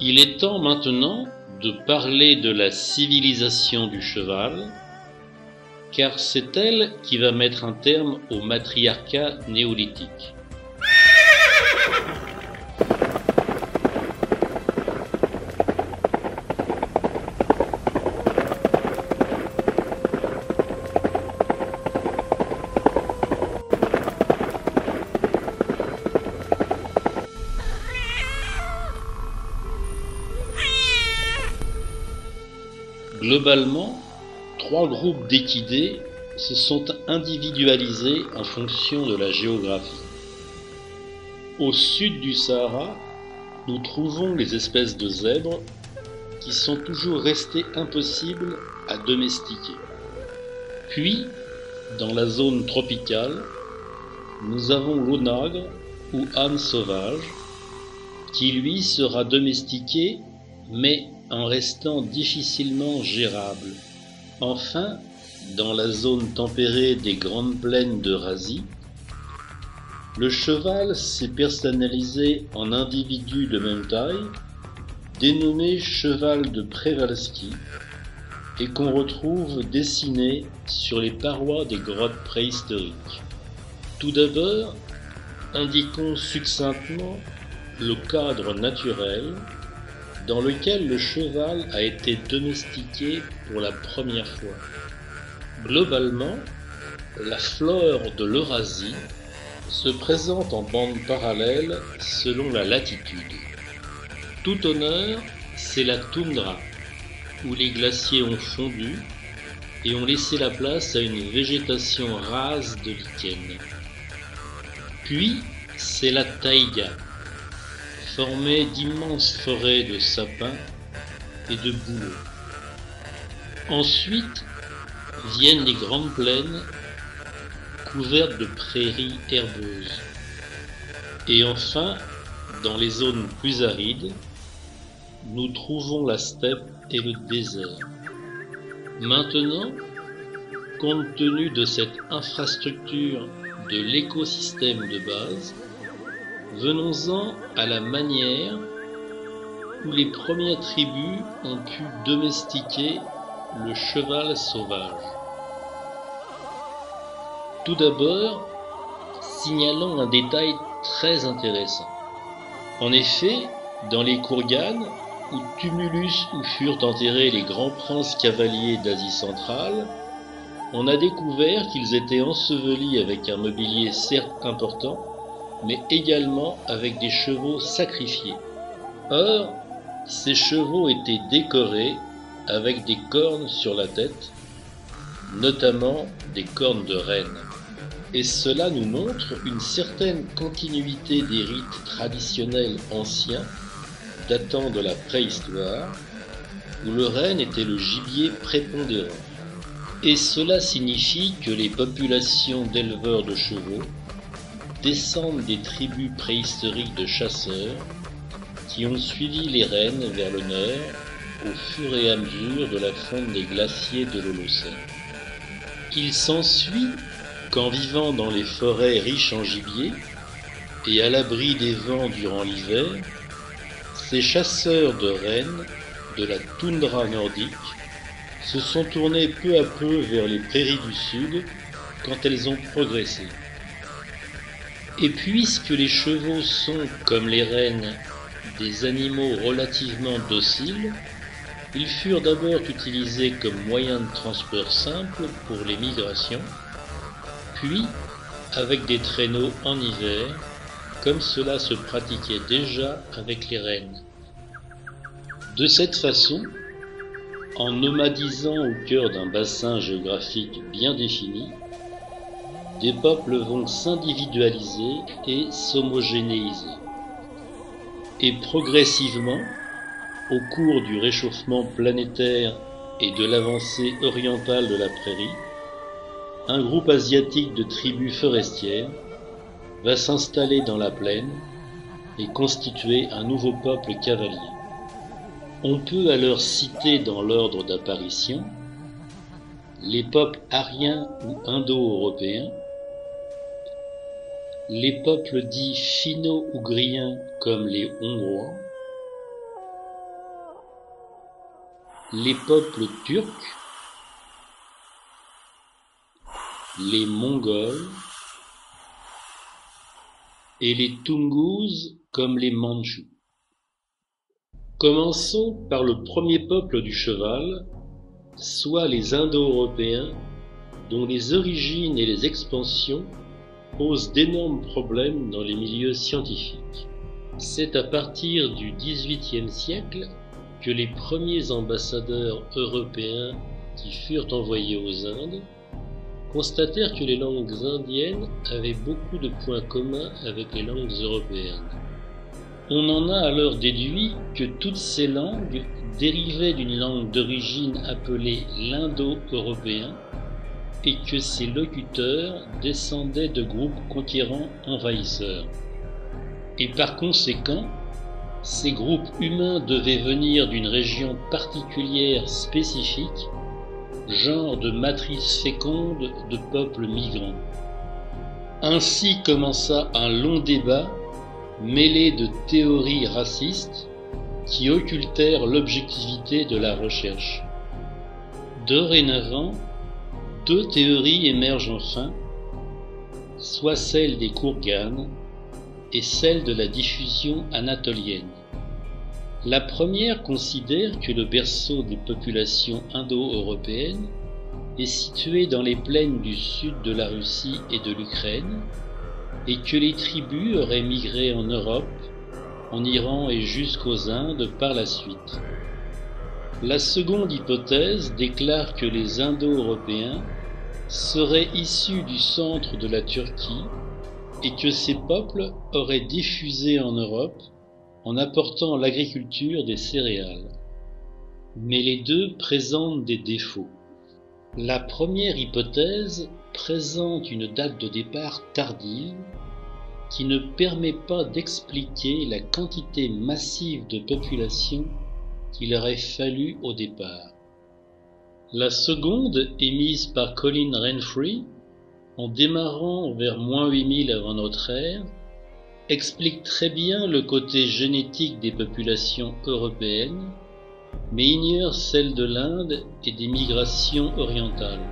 Il est temps maintenant de parler de la civilisation du cheval, car c'est elle qui va mettre un terme au matriarcat néolithique. Globalement, 3 groupes d'équidés se sont individualisés en fonction de la géographie. Au sud du Sahara, nous trouvons les espèces de zèbres qui sont toujours restées impossibles à domestiquer. Puis, dans la zone tropicale, nous avons l'onagre ou âne sauvage, qui lui sera domestiqué, mais en restant difficilement gérable. Enfin, dans la zone tempérée des grandes plaines d'Eurasie, le cheval s'est personnalisé en individu de même taille, dénommé cheval de Przewalski, et qu'on retrouve dessiné sur les parois des grottes préhistoriques. Tout d'abord, indiquons succinctement le cadre naturel dans lequel le cheval a été domestiqué pour la première fois. Globalement, la flore de l'Eurasie se présente en bande parallèle selon la latitude. Tout au nord, c'est la toundra, où les glaciers ont fondu et ont laissé la place à une végétation rase de lichen. Puis, c'est la taïga, formée d'immenses forêts de sapins et de bouleaux. Ensuite viennent les grandes plaines couvertes de prairies herbeuses. Et enfin, dans les zones plus arides, nous trouvons la steppe et le désert. Maintenant, compte tenu de cette infrastructure de l'écosystème de base, venons-en à la manière où les premières tribus ont pu domestiquer le cheval sauvage. Tout d'abord, signalons un détail très intéressant. En effet, dans les Kourganes, ou tumulus où furent enterrés les grands princes cavaliers d'Asie centrale, on a découvert qu'ils étaient ensevelis avec un mobilier certes important, mais également avec des chevaux sacrifiés. Or, ces chevaux étaient décorés avec des cornes sur la tête, notamment des cornes de reine. Et cela nous montre une certaine continuité des rites traditionnels anciens, datant de la préhistoire, où le renne était le gibier prépondérant. Et cela signifie que les populations d'éleveurs de chevaux descendent des tribus préhistoriques de chasseurs qui ont suivi les rennes vers le nord au fur et à mesure de la fonte des glaciers de l'Holocène. Il s'ensuit qu'en vivant dans les forêts riches en gibier et à l'abri des vents durant l'hiver, ces chasseurs de rennes de la toundra nordique se sont tournés peu à peu vers les prairies du sud quand elles ont progressé. Et puisque les chevaux sont, comme les rennes, des animaux relativement dociles, ils furent d'abord utilisés comme moyen de transport simple pour les migrations, puis avec des traîneaux en hiver, comme cela se pratiquait déjà avec les rennes. De cette façon, en nomadisant au cœur d'un bassin géographique bien défini, des peuples vont s'individualiser et s'homogénéiser. Et progressivement, au cours du réchauffement planétaire et de l'avancée orientale de la prairie, un groupe asiatique de tribus forestières va s'installer dans la plaine et constituer un nouveau peuple cavalier. On peut alors citer dans l'ordre d'apparition les peuples aryens ou indo-européens, les peuples dits finno-ougriens comme les Hongrois, les peuples turcs, les Mongols et les Toungous comme les Mandchous. Commençons par le premier peuple du cheval, soit les Indo-Européens, dont les origines et les expansions posent d'énormes problèmes dans les milieux scientifiques. C'est à partir du XVIIIe siècle que les premiers ambassadeurs européens qui furent envoyés aux Indes constatèrent que les langues indiennes avaient beaucoup de points communs avec les langues européennes. On en a alors déduit que toutes ces langues dérivaient d'une langue d'origine appelée l'indo-européen et que ces locuteurs descendaient de groupes conquérants envahisseurs. Et par conséquent, ces groupes humains devaient venir d'une région particulière spécifique, genre de matrice féconde de peuples migrants. Ainsi commença un long débat mêlé de théories racistes qui occultèrent l'objectivité de la recherche. Dorénavant, deux théories émergent enfin, soit celle des Kourganes et celle de la diffusion anatolienne. La première considère que le berceau des populations indo-européennes est situé dans les plaines du sud de la Russie et de l'Ukraine, et que les tribus auraient migré en Europe, en Iran et jusqu'aux Indes par la suite. La seconde hypothèse déclare que les Indo-Européens seraient issus du centre de la Turquie et que ces peuples auraient diffusé en Europe en apportant l'agriculture des céréales. Mais les deux présentent des défauts. La première hypothèse présente une date de départ tardive qui ne permet pas d'expliquer la quantité massive de population qu'il aurait fallu au départ. La seconde, émise par Colin Renfrey, en démarrant vers -8000 avant notre ère, explique très bien le côté génétique des populations européennes, mais ignore celle de l'Inde et des migrations orientales.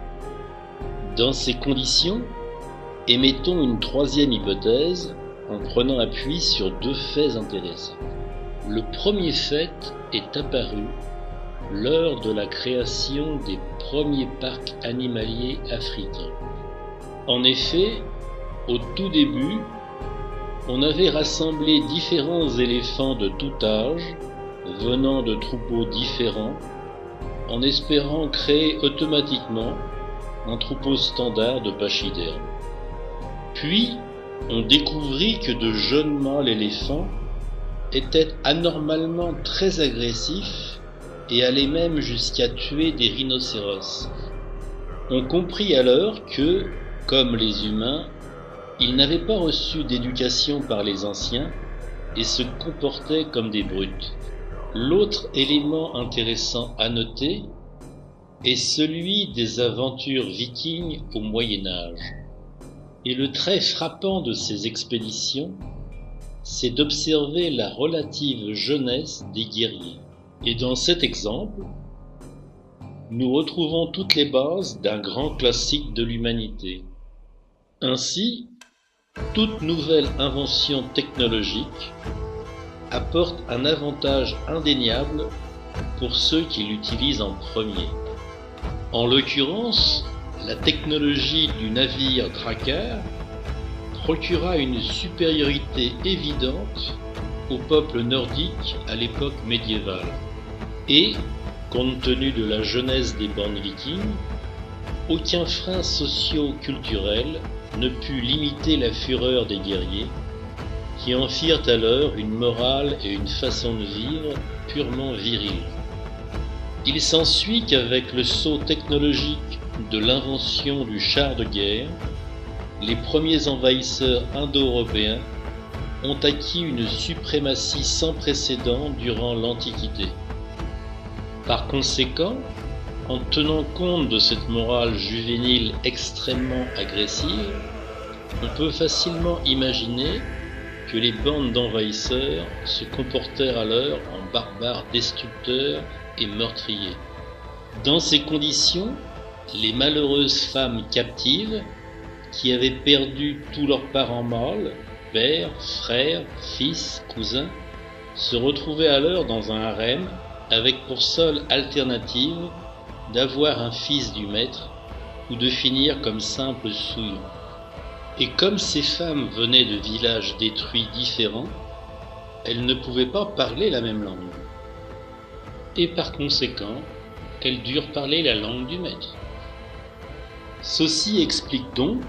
Dans ces conditions, émettons une troisième hypothèse en prenant appui sur deux faits intéressants. Le premier fait est apparu lors de la création des premiers parcs animaliers africains. En effet, au tout début, on avait rassemblé différents éléphants de tout âge, venant de troupeaux différents, en espérant créer automatiquement un troupeau standard de pachydermes. Puis, on découvrit que de jeunes mâles éléphants étaient anormalement très agressifs et allaient même jusqu'à tuer des rhinocéros. On comprit alors que, comme les humains, ils n'avaient pas reçu d'éducation par les anciens et se comportaient comme des brutes. L'autre élément intéressant à noter est celui des aventures vikings au Moyen Âge. Et le trait frappant de ces expéditions, c'est d'observer la relative jeunesse des guerriers. Et dans cet exemple, nous retrouvons toutes les bases d'un grand classique de l'humanité. Ainsi, toute nouvelle invention technologique apporte un avantage indéniable pour ceux qui l'utilisent en premier. En l'occurrence, la technologie du navire Drakkar procura une supériorité évidente au peuple nordique à l'époque médiévale. Et, compte tenu de la jeunesse des bandes vikings, aucun frein socio-culturel ne put limiter la fureur des guerriers, qui en firent alors une morale et une façon de vivre purement virile. Il s'ensuit qu'avec le saut technologique de l'invention du char de guerre, les premiers envahisseurs indo-européens ont acquis une suprématie sans précédent durant l'Antiquité. Par conséquent, en tenant compte de cette morale juvénile extrêmement agressive, on peut facilement imaginer que les bandes d'envahisseurs se comportèrent alors en barbares destructeurs et meurtriers. Dans ces conditions, les malheureuses femmes captives, qui avaient perdu tous leurs parents mâles, père, frère, fils, cousins, se retrouvaient alors dans un harem avec pour seule alternative d'avoir un fils du maître ou de finir comme simples souillons. Et comme ces femmes venaient de villages détruits différents, elles ne pouvaient pas parler la même langue. Et par conséquent, elles durent parler la langue du maître. Ceci explique donc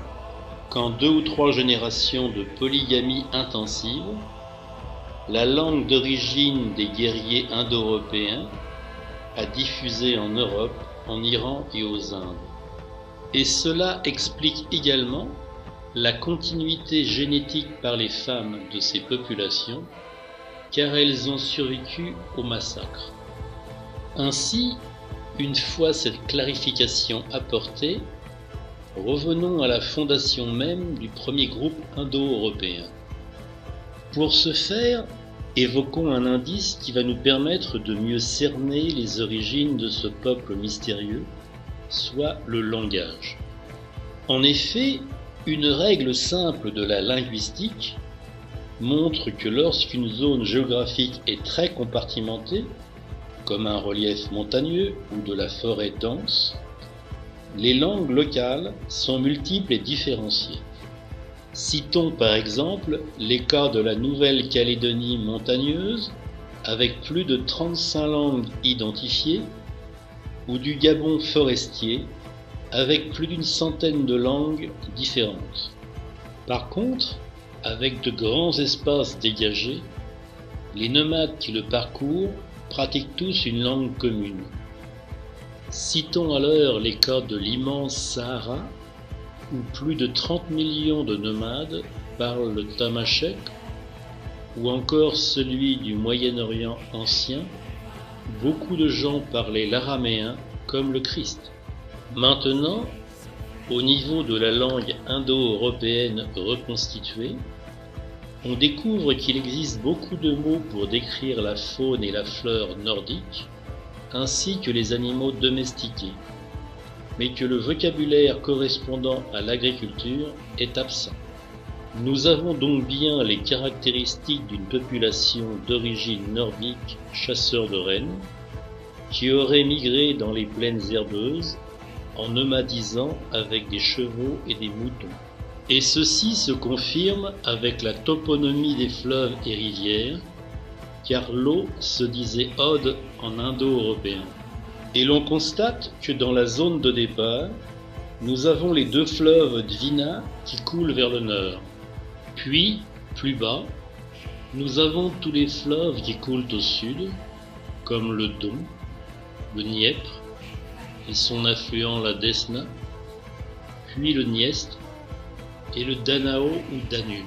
qu'en 2 ou 3 générations de polygamie intensive, la langue d'origine des guerriers indo-européens a diffusé en Europe, en Iran et aux Indes. Et cela explique également la continuité génétique par les femmes de ces populations, car elles ont survécu au massacre. Ainsi, une fois cette clarification apportée, revenons à la fondation même du premier groupe indo-européen. Pour ce faire, évoquons un indice qui va nous permettre de mieux cerner les origines de ce peuple mystérieux, soit le langage. En effet, une règle simple de la linguistique montre que lorsqu'une zone géographique est très compartimentée, comme un relief montagneux ou de la forêt dense, les langues locales sont multiples et différenciées. Citons par exemple les cas de la Nouvelle-Calédonie montagneuse, avec plus de 35 langues identifiées, ou du Gabon forestier, avec plus d'une centaine de langues différentes. Par contre, avec de grands espaces dégagés, les nomades qui le parcourent pratiquent tous une langue commune. Citons alors les cas de l'immense Sahara, où plus de 30 millions de nomades parlent le tamashek, ou encore celui du Moyen-Orient ancien, où beaucoup de gens parlaient l'araméen comme le Christ. Maintenant, au niveau de la langue indo-européenne reconstituée, on découvre qu'il existe beaucoup de mots pour décrire la faune et la flore nordique, ainsi que les animaux domestiqués, mais que le vocabulaire correspondant à l'agriculture est absent. Nous avons donc bien les caractéristiques d'une population d'origine nordique chasseur de rennes, qui aurait migré dans les plaines herbeuses en nomadisant avec des chevaux et des moutons. Et ceci se confirme avec la toponymie des fleuves et rivières, car l'eau se disait ode en indo-européen. Et l'on constate que dans la zone de départ, nous avons les 2 fleuves Dvina qui coulent vers le nord. Puis, plus bas, nous avons tous les fleuves qui coulent au sud, comme le Don, le Dniepr et son affluent la Desna, puis le Dniestre et le Danao ou Danube.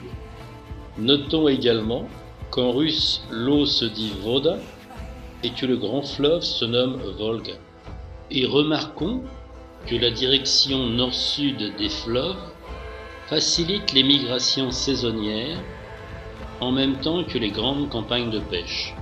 Notons également qu'en russe l'eau se dit Voda et que le grand fleuve se nomme Volga. Et remarquons que la direction nord-sud des fleuves facilite les migrations saisonnières en même temps que les grandes campagnes de pêche.